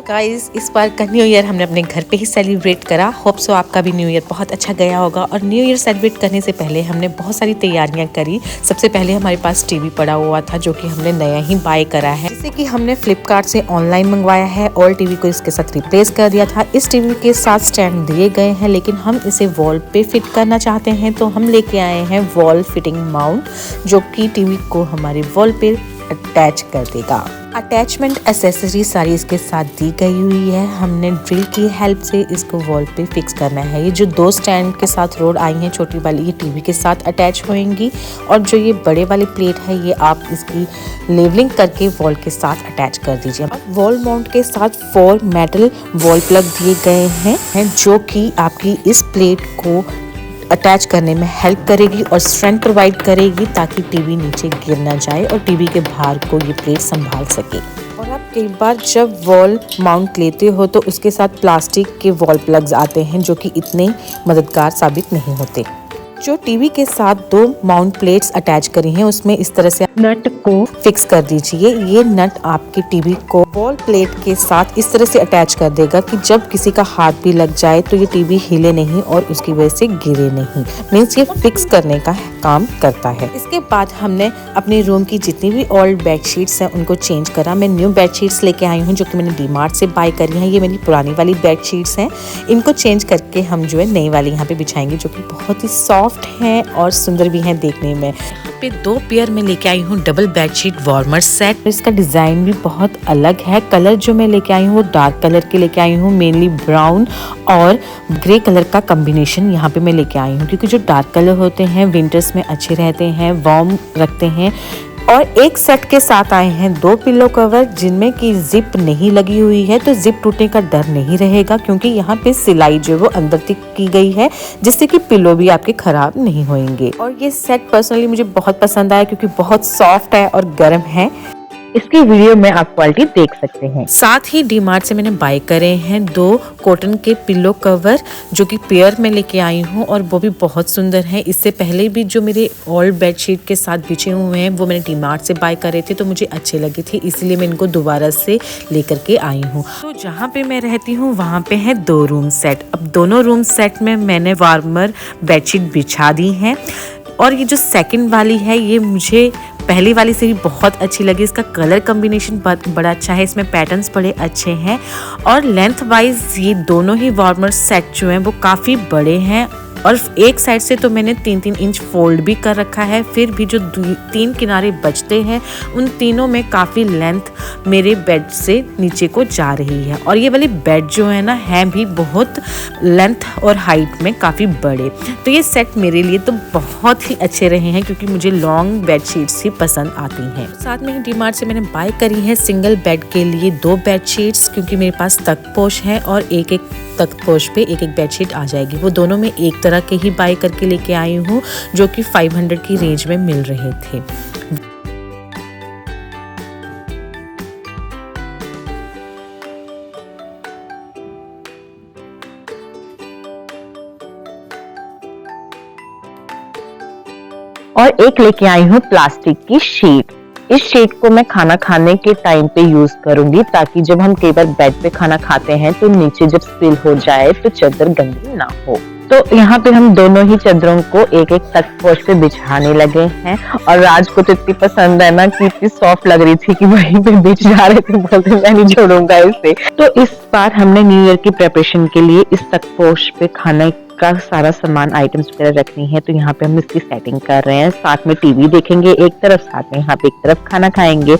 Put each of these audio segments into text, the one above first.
Guys, इस बार का new year हमने अपने घर पे ही सेलिब्रेट करा। होप सो आपका भी न्यू ईयर बहुत अच्छा गया होगा। और न्यू ईयर सेलिब्रेट करने से पहले हमने बहुत सारी तैयारियां करी। सबसे पहले हमारे पास टीवी पड़ा हुआ था जो कि हमने नया ही बाय करा है, जिसे कि हमने फ्लिपकार्ट से ऑनलाइन मंगवाया है। और टीवी को इसके साथ रिप्लेस कर दिया था। इस टीवी के साथ स्टैंड दिए गए हैं, लेकिन हम इसे वॉल पे फिट करना चाहते हैं, तो हम लेके आए हैं वॉल फिटिंग माउंट, जो कि टीवी को हमारे वॉल पे अटैच कर देगा। अटैचमेंट एसेसरी सारी इसके साथ दी गई हुई है। हमने ड्रिल की हेल्प से इसको वॉल पे फिक्स करना है। ये जो दो स्टैंड के साथ रोड आई हैं, छोटी वाली ये टीवी के साथ अटैच होएंगी, और जो ये बड़े वाली प्लेट है ये आप इसकी लेवलिंग करके वॉल के साथ अटैच कर दीजिए। वॉल माउंट के साथ 4 मेटल वॉल प्लग दिए गए हैं, जो कि आपकी इस प्लेट को अटैच करने में हेल्प करेगी और स्ट्रेंथ प्रोवाइड करेगी, ताकि टीवी नीचे गिर ना जाए और टीवी के भार को ये प्लेट संभाल सके। और आप कई बार जब वॉल माउंट लेते हो तो उसके साथ प्लास्टिक के वॉल प्लग्स आते हैं, जो कि इतने मददगार साबित नहीं होते। जो टीवी के साथ 2 माउंट प्लेट्स अटैच करी हैं, उसमें इस तरह से नट को फिक्स कर दीजिए। ये नट आपके टीवी को वॉल प्लेट के साथ इस तरह से अटैच कर देगा कि जब किसी का हाथ भी लग जाए तो ये टीवी हिले नहीं और उसकी वजह से गिरे नहीं। मीन्स ये फिक्स करने का काम करता है। इसके बाद हमने अपने रूम की जितनी भी ओल्ड बेडशीट्स हैं उनको चेंज करा। मैं न्यू बेडशीट्स लेके आई हूँ, जो कि मैंने डीमार्ट से बाय करी हैं। ये मेरी पुरानी वाली बेडशीट्स हैं। इनको चेंज करके हम जो है नई वाली यहाँ पे बिछाएंगे, जो कि बहुत ही सॉफ्ट हैं और सुंदर भी हैं देखने में। पे 2 पेयर में लेके आई हूँ डबल बेडशीट वार्मर सेट। इसका डिजाइन भी बहुत अलग है। कलर जो मैं लेके आई हूँ वो डार्क कलर के लेके आई हूँ, मेनली ब्राउन और ग्रे कलर का कॉम्बिनेशन यहाँ पे मैं लेके आई हूँ, क्योंकि जो डार्क कलर होते हैं विंटर्स में अच्छे रहते हैं, वार्म रखते हैं। और एक सेट के साथ आए हैं 2 पिलो कवर, जिनमें की जिप नहीं लगी हुई है, तो जिप टूटने का डर नहीं रहेगा, क्योंकि यहाँ पे सिलाई जो है वो अंदर तक की गई है, जिससे कि पिलो भी आपके खराब नहीं होंगे। और ये सेट पर्सनली मुझे बहुत पसंद आया, क्योंकि बहुत सॉफ्ट है और गर्म है। इसकी वीडियो में आप क्वालिटी देख सकते हैं। साथ ही डीमार्ट से मैंने बाय करे हैं 2 कॉटन के पिलो कवर, जो कि पेयर में लेके आई हूँ, और वो भी बहुत सुंदर हैं। इससे पहले भी जो मेरे ओल्ड बेडशीट के साथ बिछे हुए हैं वो मैंने डीमार्ट से बाय करे थे, तो मुझे अच्छे लगे थे, इसलिए मैं इनको दोबारा से लेकर के आई हूँ। तो जहाँ पे मैं रहती हूँ वहाँ पे है 2 रूम सेट। अब दोनों रूम सेट में मैंने वार्मर बेडशीट बिछा दी है। और ये जो सेकंड वाली है ये मुझे पहली वाली से भी बहुत अच्छी लगी। इसका कलर कॉम्बिनेशन बड़ा अच्छा है, इसमें पैटर्न्स बड़े अच्छे हैं, और लेंथ वाइज ये दोनों ही वार्मर सेट जो हैं वो काफ़ी बड़े हैं। और एक साइड से तो मैंने 3-3 इंच फोल्ड भी कर रखा है, फिर भी जो 3 किनारे बचते हैं उन तीनों में काफ़ी लेंथ मेरे बेड से नीचे को जा रही है। और ये वाली बेड जो है ना, है भी बहुत लेंथ और हाइट में काफ़ी बड़े। तो ये सेट मेरे लिए तो बहुत ही अच्छे रहे हैं, क्योंकि मुझे लॉन्ग बेड शीट्स ही पसंद आती हैं। साथ में ही डीमार्ट से मैंने बाय करी है सिंगल बेड के लिए 2 बेड शीट्स, क्योंकि मेरे पास तख्तपोश है और एक तख्तपोश पे एक बेडशीट आ जाएगी। वो दोनों में एक तरह के ही बाय करके लेके आई हूँ, जो कि 500 की रेंज में मिल रहे थे। और एक लेके आई हूँ प्लास्टिक की शीट। इस शीट को मैं खाना खाने के टाइम पे यूज करूंगी, ताकि जब हम कई बार बेड पे खाना खाते हैं तो नीचे जब स्पिल हो जाए तो चादर गंदी ना हो। तो यहाँ पे हम दोनों ही चादरों को एक तख्तपोश पे बिछाने लगे हैं। और राज को तो इतनी पसंद है ना कि इतनी सॉफ्ट लग रही थी कि वहीं पे बिछ जा रहे थे, बोलते मैं नहीं छोड़ूंगा इसे। तो इस बार हमने न्यू ईयर की प्रिपरेशन के लिए इस तख्तपोश पे खाने का सारा सामान आइटम्स वगैरह रखनी है, तो यहाँ पे हम इसकी सेटिंग कर रहे हैं। साथ में टीवी देखेंगे एक तरफ, साथ में यहाँ पे एक तरफ खाना खाएंगे।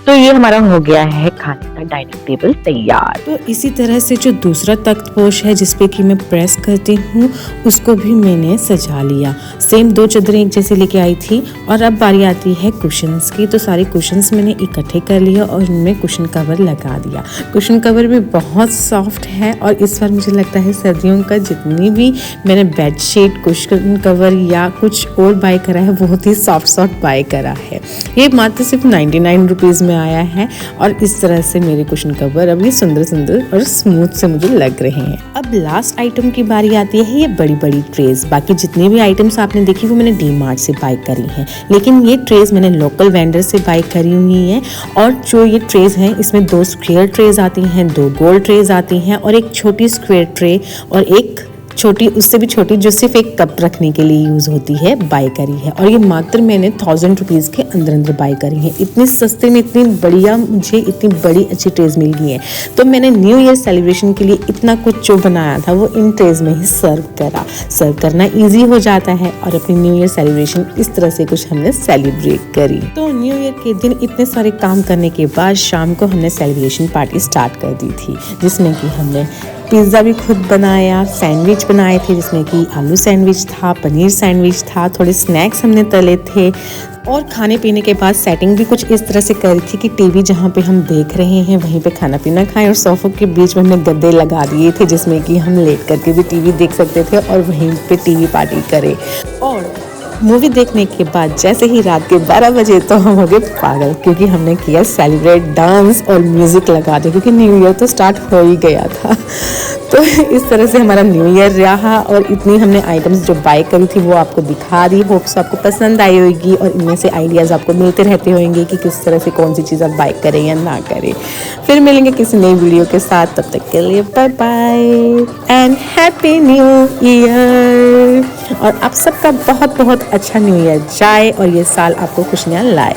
तो ये हमारा हो गया है खाने का डाइनिंग टेबल तैयार। तो इसी तरह से जो दूसरा तख्तपोश है जिसपे कि मैं प्रेस करती हूँ, उसको भी मैंने सजा लिया। सेम 2 चादरें एक जैसे लेके आई थी। और अब बारी आती है कुशन्स की। तो सारे कुशन्स मैंने इकट्ठे कर लिया और उनमें कुशन कवर लगा दिया। कुशन कवर भी बहुत सॉफ्ट है, और इस बार मुझे लगता है सर्दियों का जितनी भी मैंने बेडशीट, कुशन कवर या कुछ और बाय करा है, बहुत ही सॉफ्ट बाय करा है। ये मात्र सिर्फ 99 रुपीज़ में आया है और इस तरह से मेरे कुशन कवर अब ये सुंदर और स्मूथ से मुझे लग रहे हैं। अब लास्ट आइटम की बारी आती है ये बड़ी ट्रेज। बाकी जितनी भी आइटम्स आपने देखी वो मैंने डी मार्ट से बाय करी हैं, लेकिन ये ट्रेज मैंने लोकल वेंडर से बाय करी हुई हैं। और जो ये ट्रेज हैं इसमें 2 स्क्वायर ट्रेज आती हैं, 2 गोल ट्रेज आती हैं और एक छोटी स्क्वायर ट्रे और एक छोटी, उससे भी छोटी, जो सिर्फ एक कप रखने के लिए यूज़ होती है, बाय करी है। और ये मात्र मैंने 1000 रुपीज़ के अंदर बाय करी है। इतने सस्ते में इतनी बढ़िया मुझे इतनी बड़ी अच्छी ट्रेज मिल गई है। तो मैंने न्यू ईयर सेलिब्रेशन के लिए इतना कुछ जो बनाया था वो इन ट्रेज में ही सर्व करना ईजी हो जाता है और अपनी न्यू ईयर सेलिब्रेशन इस तरह से कुछ हमने सेलिब्रेट करी। तो न्यू ईयर के दिन इतने सारे काम करने के बाद शाम को हमने सेलिब्रेशन पार्टी स्टार्ट कर दी थी, जिसमें कि हमने पिज़्ज़ा भी खुद बनाया, सैंडविच बनाए थे जिसमें कि आलू सैंडविच था, पनीर सैंडविच था, थोड़े स्नैक्स हमने तले थे। और खाने पीने के बाद सेटिंग भी कुछ इस तरह से करी थी कि टीवी जहाँ पे हम देख रहे हैं वहीं पे खाना पीना खाएं और सोफों के बीच में हमने गद्दे लगा दिए थे जिसमें कि हम लेट करके भी टीवी देख सकते थे और वहीं पे टीवी पार्टी करें। और मूवी देखने के बाद जैसे ही रात के 12 बजे तो हम हो गए पागल, क्योंकि हमने किया सेलिब्रेट, डांस और म्यूज़िक लगा दिया, क्योंकि न्यू ईयर तो स्टार्ट हो ही गया था। तो इस तरह से हमारा न्यू ईयर रहा और इतनी हमने आइटम्स जो बाय करी थी वो आपको दिखा दी। होप्स आपको पसंद आई होगी और इनमें से आइडियाज़ आपको मिलते रहते होंगे कि किस तरह से कौन सी चीज़ आप बाय करें या ना करें। फिर मिलेंगे किसी नई वीडियो के साथ, तब तक के लिए bye bye and happy new year. और आप सबका बहुत अच्छा न्यू ईयर जाए और ये साल आपको खुशियाँ लाए।